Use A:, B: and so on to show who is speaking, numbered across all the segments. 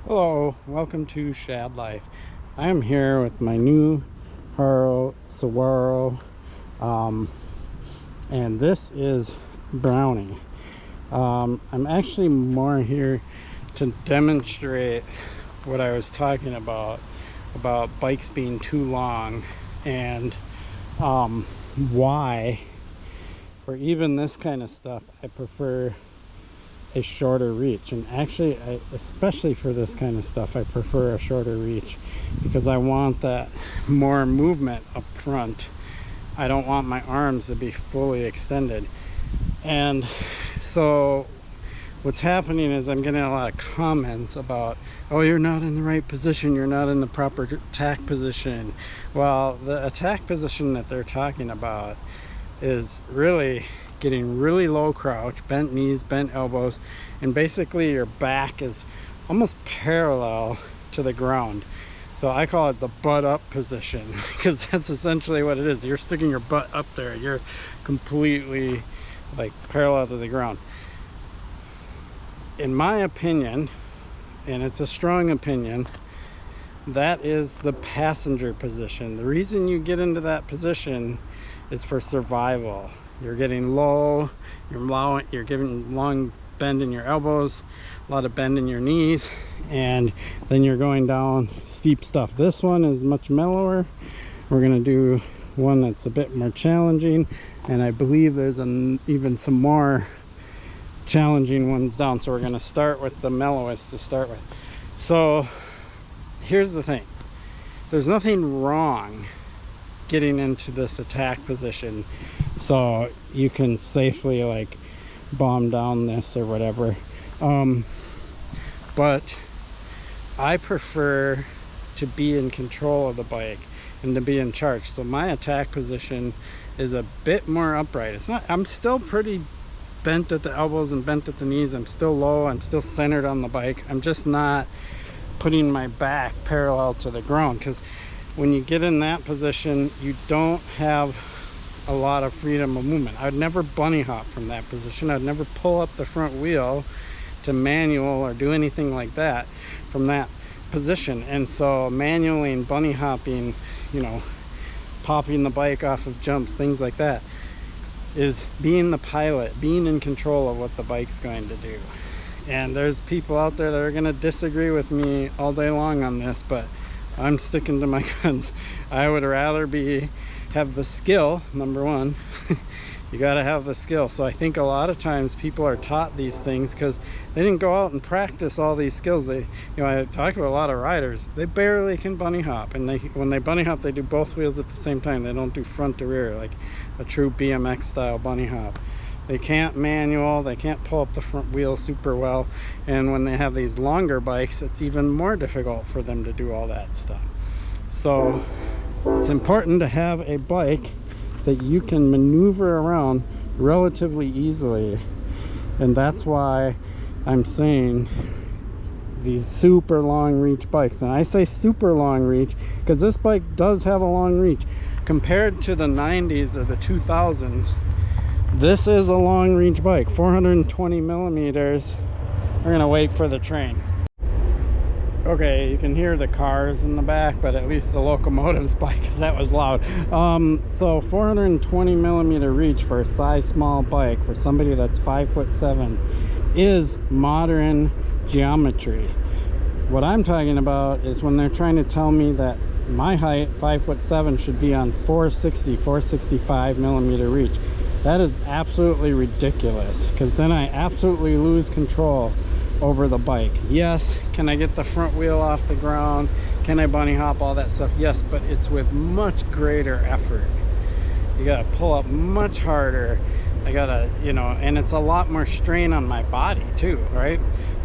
A: Hello, welcome to Shad Life. I am here with my new Haro Saguaro, and this is Brownie. I'm actually more here to demonstrate what I was talking about bikes being too long, and why, for even this kind of stuff, I prefer a shorter reach. And actually, especially for this kind of stuff, I prefer a shorter reach because I want that more movement up front. I don't want my arms to be fully extended. And so what's happening is I'm getting a lot of comments about, oh, you're not in the right position, you're not in the proper attack position. Well, the attack position that they're talking about is really getting really low crouch, bent knees, bent elbows, and basically your back is almost parallel to the ground. So I call it the butt up position because that's essentially what it is. You're sticking your butt up there. You're completely like parallel to the ground. In my opinion, and it's a strong opinion, that is the passenger position. The reason you get into that position is for survival. You're getting low, you're giving long bend in your elbows, a lot of bend in your knees, and then you're going down steep stuff. This one is much mellower. We're gonna do one that's a bit more challenging, and I believe there's even some more challenging ones down. So we're gonna start with the mellowest to start with. So here's the thing, there's nothing wrong getting into this attack position so you can safely like bomb down this or whatever, but I prefer to be in control of the bike and to be in charge. So my attack position is a bit more upright. It's not, I'm still pretty bent at the elbows and bent at the knees. I'm still low, I'm still centered on the bike. I'm just not putting my back parallel to the ground, because when you get in that position, you don't have a lot of freedom of movement. I'd never bunny hop from that position. I'd never pull up the front wheel to manual or do anything like that from that position. And so manually and bunny hopping, you know, popping the bike off of jumps, things like that, is being the pilot, being in control of what the bike's going to do. And there's people out there that are going to disagree with me all day long on this, but I'm sticking to my guns. I would rather have the skill, number one. You got to have the skill. So I think a lot of times people are taught these things because they didn't go out and practice all these skills. They, you know, I talk to a lot of riders, they barely can bunny hop, and when they bunny hop, they do both wheels at the same time. They don't do front to rear like a true BMX style bunny hop. They can't manual, they can't pull up the front wheel super well, and when they have these longer bikes, it's even more difficult for them to do all that stuff. So it's important to have a bike that you can maneuver around relatively easily, and that's why I'm saying these super long reach bikes. And I say super long reach because this bike does have a long reach compared to the 90s or the 2000s. This is a long reach bike, 420 millimeters. We're gonna wait for the train. Okay, you can hear the cars in the back, but at least the locomotive's bike, because that was loud. So 420 millimeter reach for a size small bike for somebody that's 5'7" is modern geometry. What I'm talking about is when they're trying to tell me that my height, 5'7", should be on 465 millimeter reach. That is absolutely ridiculous, because then I absolutely lose control over the bike. Yes, can I get the front wheel off the ground? Can I bunny hop? All that stuff, yes, but it's with much greater effort. You gotta pull up much harder. I gotta, you know, and it's a lot more strain on my body too, right?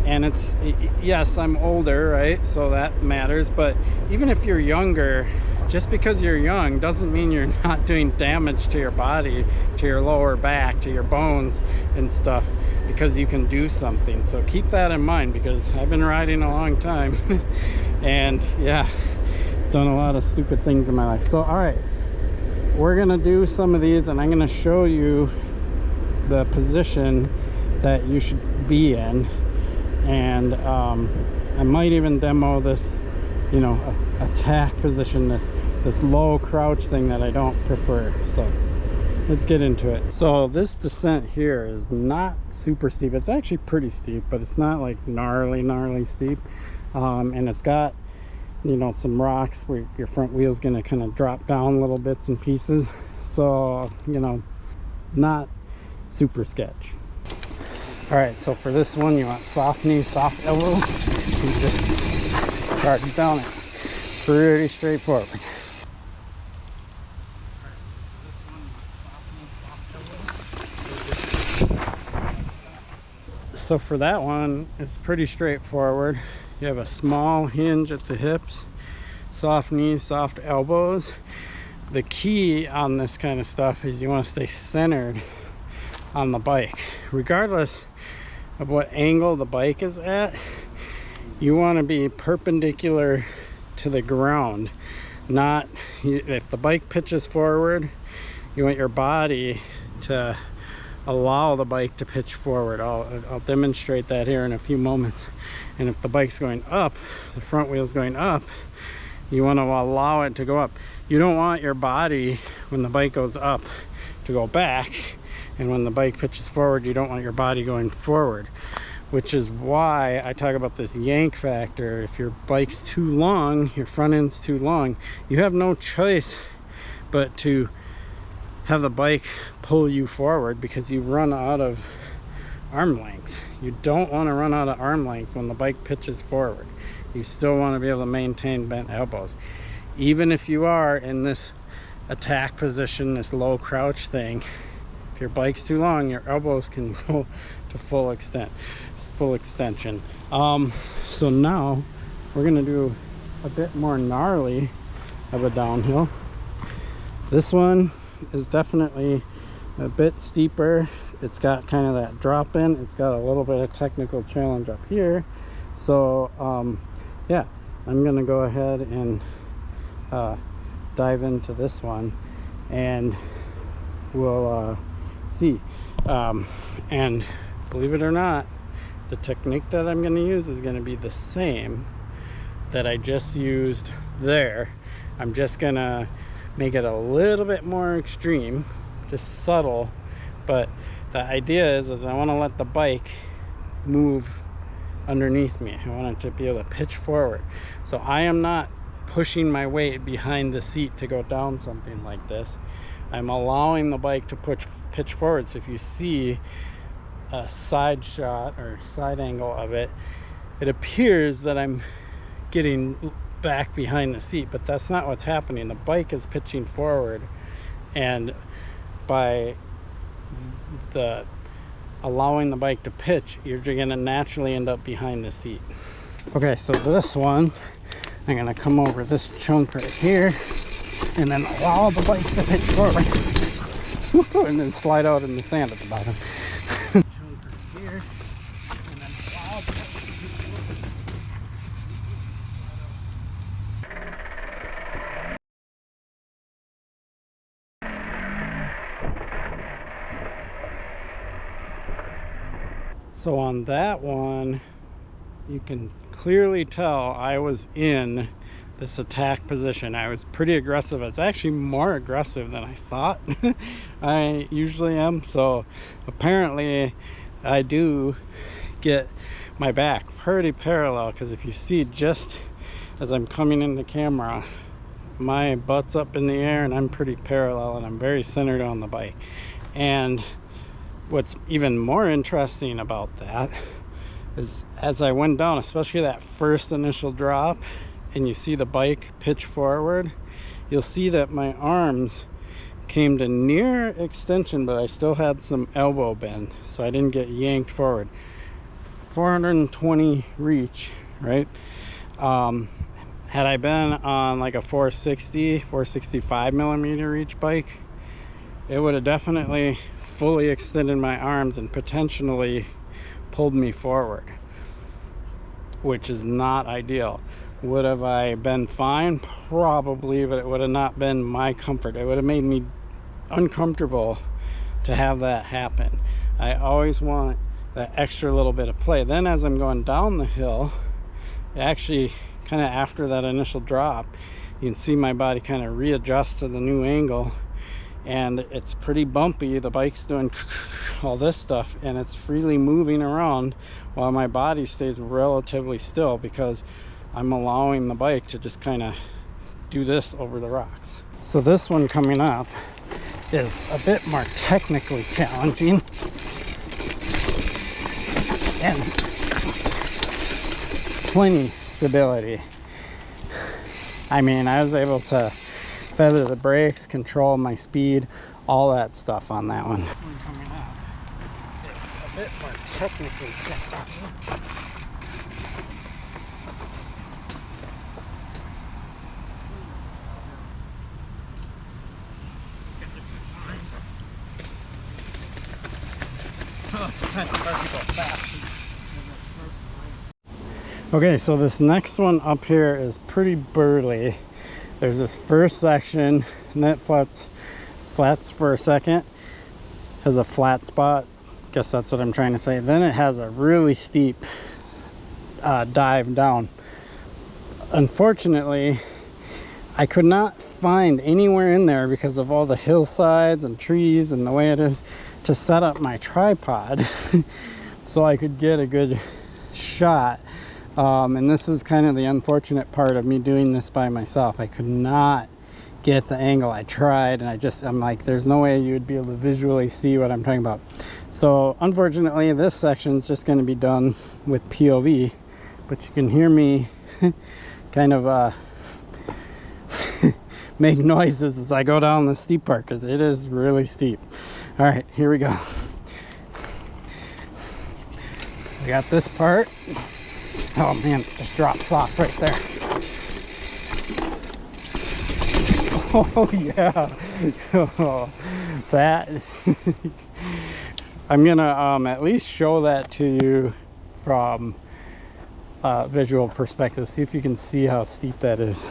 A: And it's, yes, I'm older, right? So that matters. But even if you're younger, just because you're young doesn't mean you're not doing damage to your body, to your lower back, to your bones and stuff, because you can do something. So keep that in mind, because I've been riding a long time and yeah, done a lot of stupid things in my life. So all right, we're gonna do some of these, and I'm gonna show you the position that you should be in, and I might even demo this, you know, attack position, this low crouch thing that I don't prefer. So let's get into it. So this descent here is not super steep. It's actually pretty steep, but it's not like gnarly steep. And it's got, you know, some rocks where your front wheel's gonna kind of drop down little bits and pieces. So, you know, not super sketch. All right, so for this one, you want soft knee, soft elbow. You just charge down it. Pretty straightforward. So for that one, it's pretty straightforward. You have a small hinge at the hips, soft knees, soft elbows. The key on this kind of stuff is you want to stay centered on the bike. Regardless of what angle the bike is at, you want to be perpendicular to the ground. Not, if the bike pitches forward, you want your body to allow the bike to pitch forward. I'll demonstrate that here in a few moments. And if the bike's going up, the front wheel's going up, you want to allow it to go up. You don't want your body, when the bike goes up, to go back, and when the bike pitches forward, you don't want your body going forward, which is why I talk about this yank factor. If your bike's too long, your front end's too long, you have no choice but to have the bike pull you forward, because you run out of arm length. You don't want to run out of arm length when the bike pitches forward. You still want to be able to maintain bent elbows. Even if you are in this attack position, this low crouch thing, if your bike's too long, your elbows can go to full extension. So now we're going to do a bit more gnarly of a downhill. This one is definitely a bit steeper. It's got kind of that drop in. It's got a little bit of technical challenge up here. So yeah, I'm gonna go ahead and dive into this one, and we'll see. And believe it or not, the technique that I'm going to use is going to be the same that I just used there. I'm just going to make it a little bit more extreme, just subtle, but the idea is I want to let the bike move underneath me. I want it to be able to pitch forward. So I am not pushing my weight behind the seat to go down something like this. I'm allowing the bike to pitch forward. So if you see a side shot or side angle of it, it appears that I'm getting back behind the seat, but that's not what's happening. The bike is pitching forward, and by the allowing the bike to pitch, you're going to naturally end up behind the seat. Okay, so this one, I'm going to come over this chunk right here and then allow the bike to pitch forward and then slide out in the sand at the bottom. Chunk right here, and then allow the bike to pitch forward. So on that one, you can clearly tell I was in this attack position. I was pretty aggressive. It's actually more aggressive than I thought I usually am. So apparently I do get my back pretty parallel, because if you see, just as I'm coming in the camera, my butt's up in the air and I'm pretty parallel, and I'm very centered on the bike. And what's even more interesting about that is, as I went down, especially that first initial drop, and you see the bike pitch forward, you'll see that my arms came to near extension, but I still had some elbow bend, so I didn't get yanked forward. 420 reach, right? Had I been on like a 465 millimeter reach bike, it would have definitely fully extended my arms and potentially pulled me forward, which is not ideal. Would have I been fine? Probably, but it would have not been my comfort. It would have made me uncomfortable to have that happen. I always want that extra little bit of play. Then as I'm going down the hill, actually kind of after that initial drop, you can see my body kind of readjust to the new angle, and it's pretty bumpy. The bike's doing all this stuff and it's freely moving around while my body stays relatively still, because I'm allowing the bike to just kind of do this over the rocks. So this one coming up is a bit more technically challenging and plenty stability. I mean, I was able to feather the brakes, control my speed, all that stuff on that one. This one coming up is a bit more technically challenging. Okay, so this next one up here is pretty burly. There's this first section and that flats for a second, has a flat spot, guess that's what I'm trying to say. Then it has a really steep dive down. Unfortunately, I could not find anywhere in there, because of all the hillsides and trees and the way it is, to set up my tripod so I could get a good shot. And this is kind of the unfortunate part of me doing this by myself. I could not get the angle. I tried, and I'm like, there's no way you would be able to visually see what I'm talking about. So unfortunately, this section is just going to be done with POV, but you can hear me kind of make noises as I go down the steep part, because it is really steep. All right, here we go. We got this part. Oh man, it just drops off right there. Oh yeah. Oh, that. I'm gonna at least show that to you from a visual perspective. See if you can see how steep that is.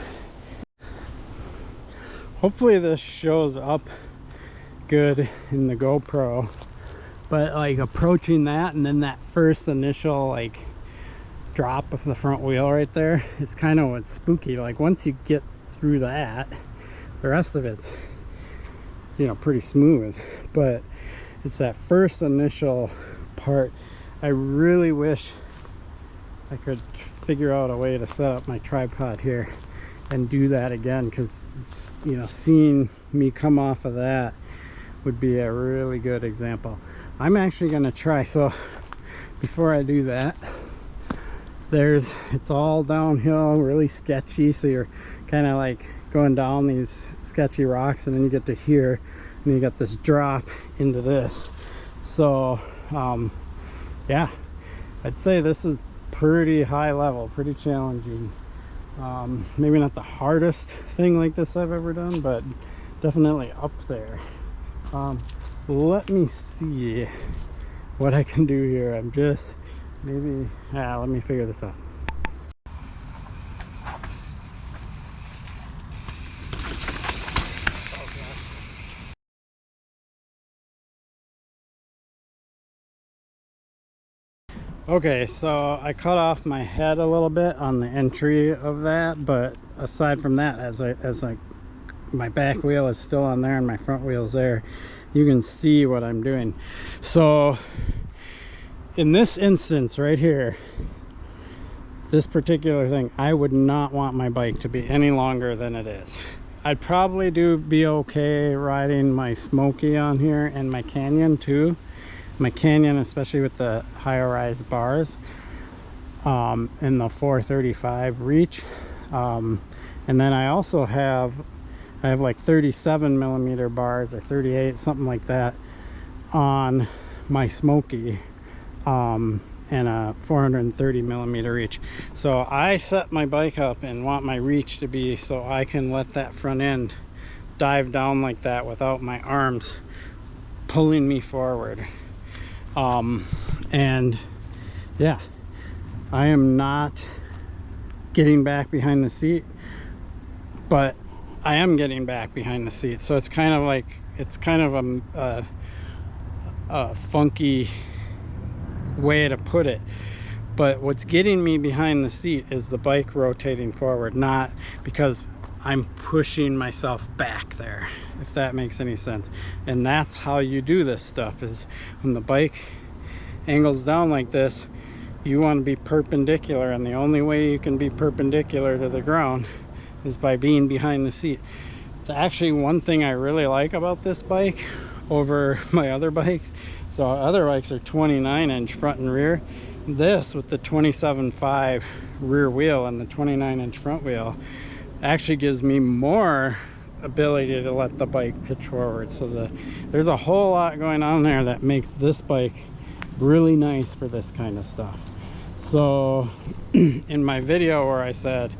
A: Hopefully this shows up good in the GoPro, but like approaching that and then that first initial like drop of the front wheel right there, it's kind of what's spooky. Like once you get through that, the rest of it's, you know, pretty smooth, but it's that first initial part. I really wish I could figure out a way to set up my tripod here and do that again, because it's, you know, seeing me come off of that would be a really good example. I'm actually going to try. So before I do that, it's all downhill, really sketchy, so you're kind of like going down these sketchy rocks, and then you get to here and you got this drop into this. So yeah, I'd say this is pretty high level, pretty challenging. Maybe not the hardest thing like this I've ever done, but definitely up there. Let me see what I can do here. I'm just let me figure this out. Okay, so I cut off my head a little bit on the entry of that, but aside from that, as my back wheel is still on there and my front wheel is there, you can see what I'm doing. So in this instance right here, this particular thing, I would not want my bike to be any longer than it is. I'd probably be okay riding my Smoky on here and my Canyon too. My Canyon, especially with the higher rise bars and the 435 reach. And then I also have like 37 millimeter bars or 38, something like that, on my Smoky, and a 430 millimeter reach. So I set my bike up and want my reach to be so I can let that front end dive down like that without my arms pulling me forward. And yeah, I am not getting back behind the seat, but I am getting back behind the seat. So it's kind of like, it's kind of a funky way to put it, But what's getting me behind the seat is the bike rotating forward, not because I'm pushing myself back there, if that makes any sense. And that's how you do this stuff, is when the bike angles down like this, you want to be perpendicular, and the only way you can be perpendicular to the ground is by being behind the seat. It's actually one thing I really like about this bike over my other bikes. So other bikes are 29-inch front and rear. This, with the 27.5 rear wheel and the 29-inch front wheel, actually gives me more ability to let the bike pitch forward. So there's a whole lot going on there that makes this bike really nice for this kind of stuff. So in my video where I said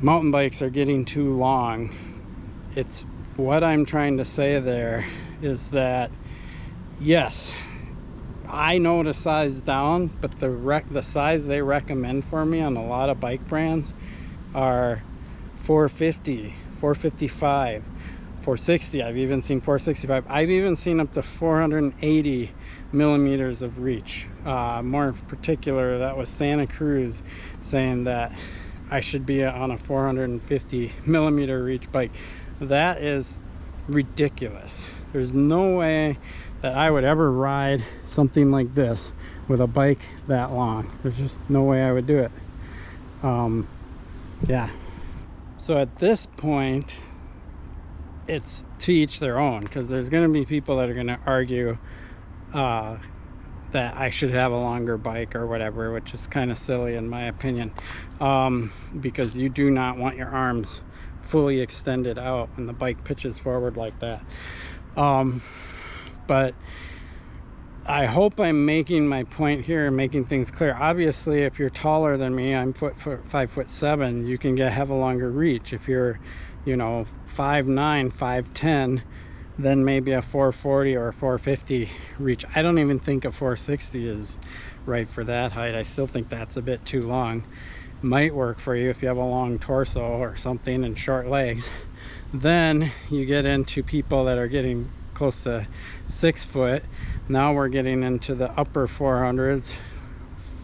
A: mountain bikes are getting too long, it's what I'm trying to say there is that, yes, I know to size down, but the size they recommend for me on a lot of bike brands are 450, 455, 460. I've even seen 465. I've even seen up to 480 millimeters of reach. More particular, that was Santa Cruz saying that I should be on a 450 millimeter reach bike. That is ridiculous. There's no way that I would ever ride something like this with a bike that long. There's just no way I would do it. Yeah. So at this point, it's to each their own, because there's going to be people that are going to argue that I should have a longer bike or whatever, which is kind of silly in my opinion, because you do not want your arms fully extended out when the bike pitches forward like that. But I hope I'm making my point here and making things clear. Obviously, if you're taller than me, I'm 5'7", you can have a longer reach. If you're, 5'9", 5'10", then maybe a 440 or a 450 reach. I don't even think a 460 is right for that height. I still think that's a bit too long. Might work for you if you have a long torso or something and short legs. Then you get into people that are getting close to 6 foot. Now we're getting into the upper 400s,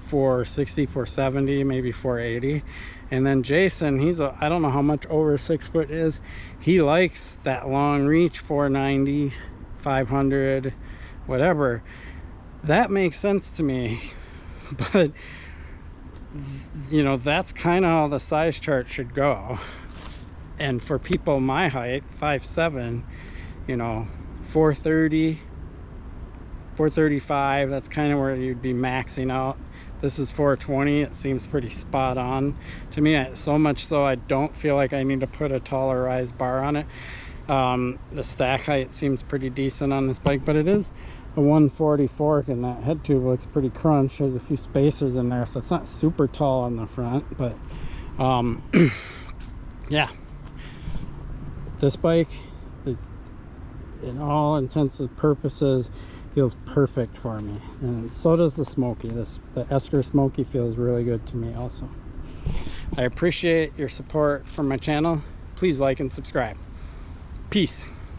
A: 460, 470, maybe 480. And then Jason, I don't know how much over 6 foot is. He likes that long reach, 490, 500, whatever. That makes sense to me. But that's kind of how the size chart should go. And for people my height, 5'7", 430, 435, that's kind of where you'd be maxing out. This is 420. It seems pretty spot on to me, so much so I don't feel like I need to put a taller rise bar on it. The stack height seems pretty decent on this bike, but it is a 140 fork, and that head tube looks pretty crunch. There's a few spacers in there, so it's not super tall on the front, but yeah, this bike, in all intents and purposes, feels perfect for me, and so does the Smoky. The Esker Smoky feels really good to me also. I appreciate your support for my channel. Please like and subscribe. Peace.